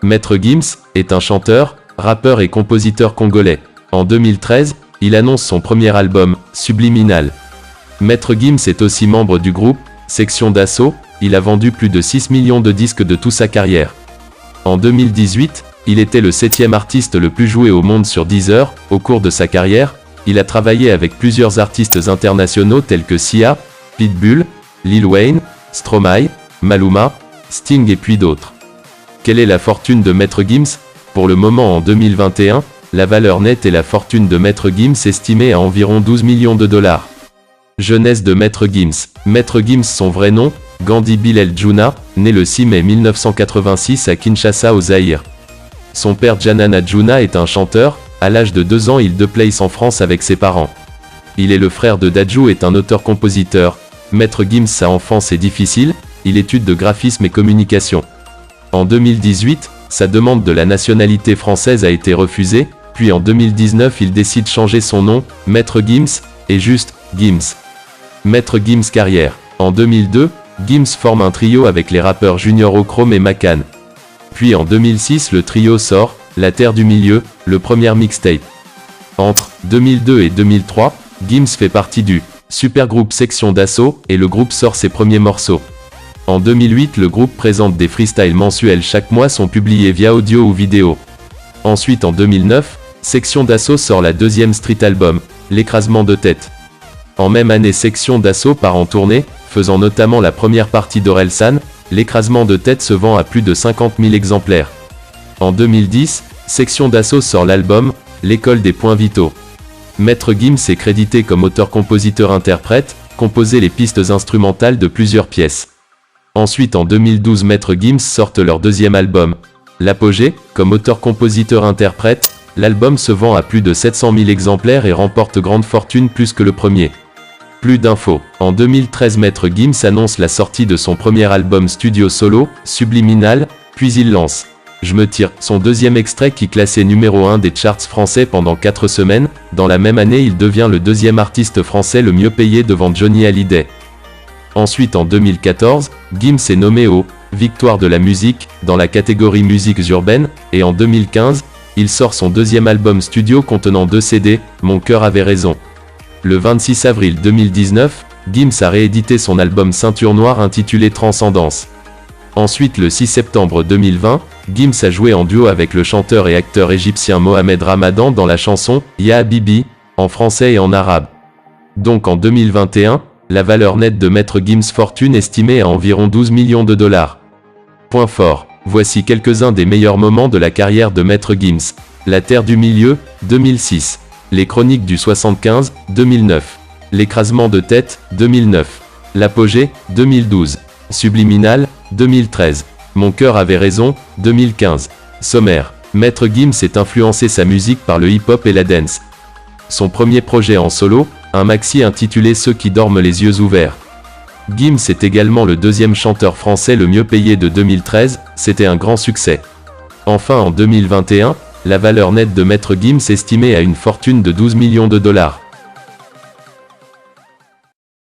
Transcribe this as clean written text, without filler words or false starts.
Maître Gims est un chanteur, rappeur et compositeur congolais. En 2013, il annonce son premier album, Subliminal. Maître Gims est aussi membre du groupe Section d'Assaut. Il a vendu plus de 6 millions de disques de toute sa carrière. En 2018, il était le 7e artiste le plus joué au monde sur Deezer. Au cours de sa carrière, il a travaillé avec plusieurs artistes internationaux tels que Sia, Pitbull, Lil Wayne, Stromae, Maluma, Sting et puis d'autres. Quelle est la fortune de Maître Gims? Pour le moment en 2021, la valeur nette et la fortune de Maître Gims estimée à environ 12 millions de dollars. Jeunesse de Maître Gims. Maître Gims, son vrai nom, Gandhi Bilel Djouna, né le 6 mai 1986 à Kinshasa au Zaïre. Son père Janana Djouna est un chanteur. À l'âge de 2 ans, il déplace en France avec ses parents. Il est le frère de Dadju, est un auteur-compositeur. Maître Gims, sa enfance est difficile, il étude de graphisme et communication. En 2018, sa demande de la nationalité française a été refusée, puis en 2019 il décide de changer son nom, Maître Gims, et juste, Gims. Maître Gims carrière. En 2002, Gims forme un trio avec les rappeurs Junior Ochrome et Macan. Puis en 2006 le trio sort, La Terre du Milieu, le premier mixtape. Entre 2002 et 2003, Gims fait partie du supergroupe Section d'Assaut, et le groupe sort ses premiers morceaux. En 2008 le groupe présente des freestyles mensuels chaque mois sont publiés via audio ou vidéo. Ensuite en 2009, Section d'Assaut sort la deuxième street album, L'écrasement de tête. En même année Section d'Assaut part en tournée, faisant notamment la première partie d'Orelsan. L'écrasement de tête se vend à plus de 50 000 exemplaires. En 2010, Section d'Assaut sort l'album, L'école des points vitaux. Maître Gims est crédité comme auteur-compositeur-interprète, composé les pistes instrumentales de plusieurs pièces. Ensuite en 2012 Maître Gims sortent leur deuxième album, L'Apogée, comme auteur-compositeur-interprète. L'album se vend à plus de 700 000 exemplaires et remporte grande fortune plus que le premier. Plus d'infos. En 2013 Maître Gims annonce la sortie de son premier album studio solo, Subliminal, puis il lance Je me tire, son deuxième extrait qui classait numéro 1 des charts français pendant 4 semaines. Dans la même année il devient le deuxième artiste français le mieux payé devant Johnny Hallyday. Ensuite en 2014, Gims est nommé aux Victoires de la musique, dans la catégorie musiques urbaines, et en 2015, il sort son deuxième album studio contenant 2 CD, Mon cœur avait raison. Le 26 avril 2019, Gims a réédité son album Ceinture Noire intitulé Transcendance. Ensuite le 6 septembre 2020, Gims a joué en duo avec le chanteur et acteur égyptien Mohamed Ramadan dans la chanson « Ya Habibi » en français et en arabe. Donc en 2021, la valeur nette de Maître Gims fortune estimée à environ 12 millions de dollars. Point fort. Voici quelques-uns des meilleurs moments de la carrière de Maître Gims. La Terre du Milieu, 2006. Les Chroniques du 75, 2009. L'écrasement de tête, 2009. L'Apogée, 2012. Subliminal, 2013. Mon cœur avait raison, 2015. Sommaire. Maître Gims est influencé sa musique par le hip-hop et la dance. Son premier projet en solo, un maxi intitulé Ceux qui dorment les yeux ouverts. Gims est également le deuxième chanteur français le mieux payé de 2013, c'était un grand succès. Enfin en 2021, la valeur nette de Maître Gims estimée à une fortune de 12 millions de dollars.